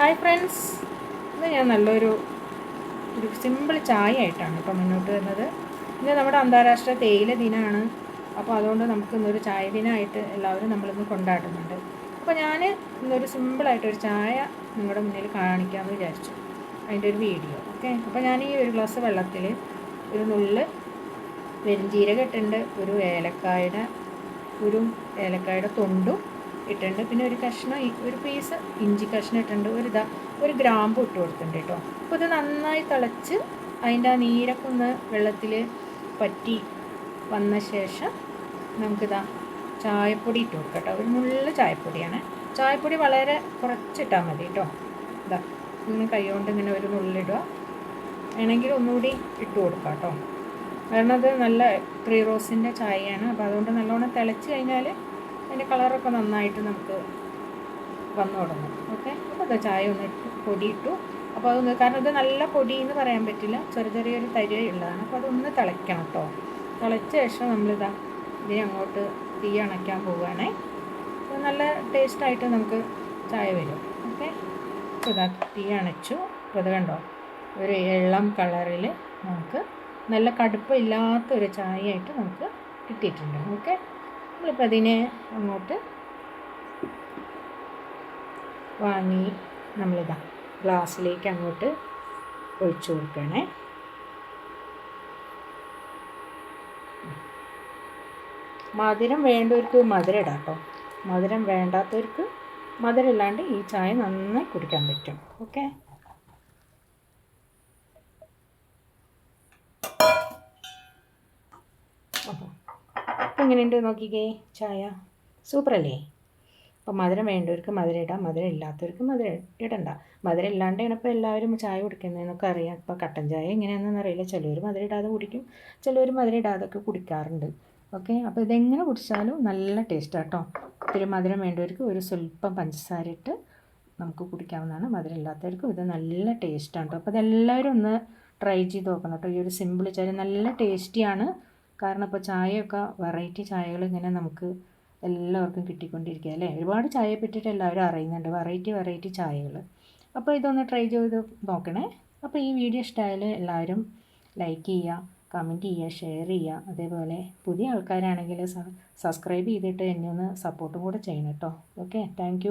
Hi friends, ഇന്ന് ഞാൻ നല്ലൊരു സിമ്പിൾ ചായ ആയിട്ടാണ് ഇപ്പോൾ മുന്നോട്ട് വരുന്നത്. ഇന്ന് നമ്മുടെ അന്താരാഷ്ട്ര തേയില ദിനമാണ്. അപ്പോൾ അതുകൊണ്ട് നമുക്ക് ഇന്നൊരു ചായ ദിനമായിട്ട് എല്ലാവരും നമ്മളിന്ന് കൊണ്ടാടുന്നുണ്ട്. അപ്പോൾ ഞാൻ ഇന്നൊരു സിമ്പിളായിട്ടൊരു ചായ നിങ്ങളുടെ മുന്നിൽ കാണിക്കാമെന്ന് വിചാരിച്ചു. അതിൻ്റെ ഒരു വീഡിയോ. ഓക്കെ, അപ്പോൾ ഞാൻ ഈ ഒരു ഗ്ലാസ് വെള്ളത്തിൽ ഒരു നുള്ള് പെരുംജീരകം ഇട്ടിട്ടുണ്ട്, ഒരു ഏലക്കായുടെ തൊണ്ടും ഇട്ടിട്ടുണ്ട്, പിന്നെ ഒരു കഷ്ണം ഒരു പീസ് ഇഞ്ചി കഷ്ണം ഇട്ടിട്ടുണ്ട്, ഒരു ഗ്രാമ്പു ഇട്ട് കൊടുത്തിട്ടുണ്ട് കേട്ടോ. അപ്പോൾ ഇത് നന്നായി തിളച്ച് അതിൻ്റെ ആ നീരൊക്കെ ഒന്ന് വെള്ളത്തിൽ പറ്റി വന്ന ശേഷം നമുക്കിതാ ചായപ്പൊടി ഇട്ട് കൊടുക്കാം കേട്ടോ. ഒരു നുള്ള് ചായപ്പൊടിയാണ്. ചായപ്പൊടി വളരെ കുറച്ചിട്ടാൽ മതി കേട്ടോ. ഇതാ ഇങ്ങനെ കൈ കൊണ്ട് ഇങ്ങനെ ഒരു നുള്ളിടുക, വേണമെങ്കിൽ ഒന്നുകൂടി ഇട്ട് കൊടുക്കാം കേട്ടോ. കാരണം അത് നല്ല 3 റോസിൻ്റെ ചായയാണ്. അപ്പോൾ അതുകൊണ്ട് നല്ലോണം തിളച്ച് കഴിഞ്ഞാൽ അതിൻ്റെ കളറൊക്കെ നന്നായിട്ട് നമുക്ക് വന്നു തുടങ്ങും. ഓക്കെ, അപ്പോൾ അത് ചായ ഒന്ന് പൊടി ഇട്ടു. അപ്പോൾ അതൊന്ന്, കാരണം ഇത് നല്ല പൊടി എന്ന് പറയാൻ പറ്റില്ല, ചെറിയൊരു തരി ഉള്ളതാണ്. അപ്പോൾ അതൊന്ന് തിളയ്ക്കണം കേട്ടോ. തിളച്ച ശേഷം നമ്മളിതാ ഇതിനെ അങ്ങോട്ട് തീ അണയ്ക്കാൻ പോവുകയാണേ. അപ്പോൾ നല്ല ടേസ്റ്റായിട്ട് നമുക്ക് ചായ വരും. ഓക്കെ, അപ്പോൾ ഇതാ തീ അണച്ചു. അപ്പോൾ അത് കണ്ടോ, ഒരു ഇളം കളറിൽ നമുക്ക് നല്ല കടുപ്പമില്ലാത്തൊരു ചായയായിട്ട് നമുക്ക് കിട്ടിയിട്ടുണ്ട്. ഓക്കെ, നമ്മളിപ്പോൾ അതിനെ അങ്ങോട്ട് വാങ്ങി നമ്മളിതാ ഗ്ലാസ്സിലേക്ക് അങ്ങോട്ട് ഒഴിച്ചു കൊടുക്കണേ. മധുരം വേണ്ടവർക്ക് മധുരം ഇടാം കേട്ടോ. മധുരം വേണ്ടാത്തവർക്ക് മധുരം ഇല്ലാണ്ട് ഈ ചായ നന്നായി കുടിക്കാൻ പറ്റും. ഓക്കെ, അപ്പോൾ എങ്ങനെയുണ്ട് നോക്കിക്കേ, ചായ സൂപ്പറല്ലേ. അപ്പോൾ മധുരം വേണ്ടവർക്ക് മധുരം ഇടാം, മധുരം ഇല്ലാത്തവർക്ക് മധുരം ഇടണ്ട. മധുരം ഇല്ലാണ്ടാണ് ഇപ്പോൾ എല്ലാവരും ചായ കുടിക്കുന്നതെന്നൊക്കെ അറിയാം. ഇപ്പോൾ കട്ടൻ ചായ എങ്ങനെയാണെന്ന് അറിയില്ല, ചിലവർ മധുരം ഇടാതെ കുടിക്കും, ചിലവർ മധുരം ഇടാതൊക്കെ കുടിക്കാറുണ്ട്. ഓക്കെ, അപ്പോൾ ഇതെങ്ങനെ കുടിച്ചാലും നല്ല ടേസ്റ്റാണ് കേട്ടോ. ഇത്തിരി മധുരം വേണ്ടവർക്ക് ഒരു സ്വല്പം പഞ്ചസാര ഇട്ട് നമുക്ക് കുടിക്കാവുന്നതാണ്. മധുരം ഇല്ലാത്തവർക്കും ഇത് നല്ല ടേസ്റ്റാണ് കേട്ടോ. അപ്പോൾ ഇതെല്ലാവരും ഒന്ന് ട്രൈ ചെയ്ത് നോക്കണം കേട്ടോ. ഈ ഒരു സിമ്പിൾ ചായ നല്ല ടേസ്റ്റിയാണ്. കാരണം ഇപ്പോൾ ചായയൊക്കെ വെറൈറ്റി ചായകൾ ഇങ്ങനെ നമുക്ക് എല്ലാവർക്കും കിട്ടിക്കൊണ്ടിരിക്കുക അല്ലേ. ഒരുപാട് ചായയെ പറ്റിയിട്ട് എല്ലാവരും അറിയുന്നുണ്ട്, വെറൈറ്റി ചായകൾ. അപ്പോൾ ഇതൊന്ന് ട്രൈ ചെയ്ത് നോക്കണേ. അപ്പോൾ ഈ വീഡിയോ ഇഷ്ടമായാൽ എല്ലാവരും ലൈക്ക് ചെയ്യുക, കമൻറ്റ് ചെയ്യുക, ഷെയർ ചെയ്യുക. അതേപോലെ പുതിയ ആൾക്കാരാണെങ്കിൽ സബ്സ്ക്രൈബ് ചെയ്തിട്ട് എന്നെ ഒന്ന് സപ്പോർട്ടും കൂടെ ചെയ്യണം കേട്ടോ. Okay, thank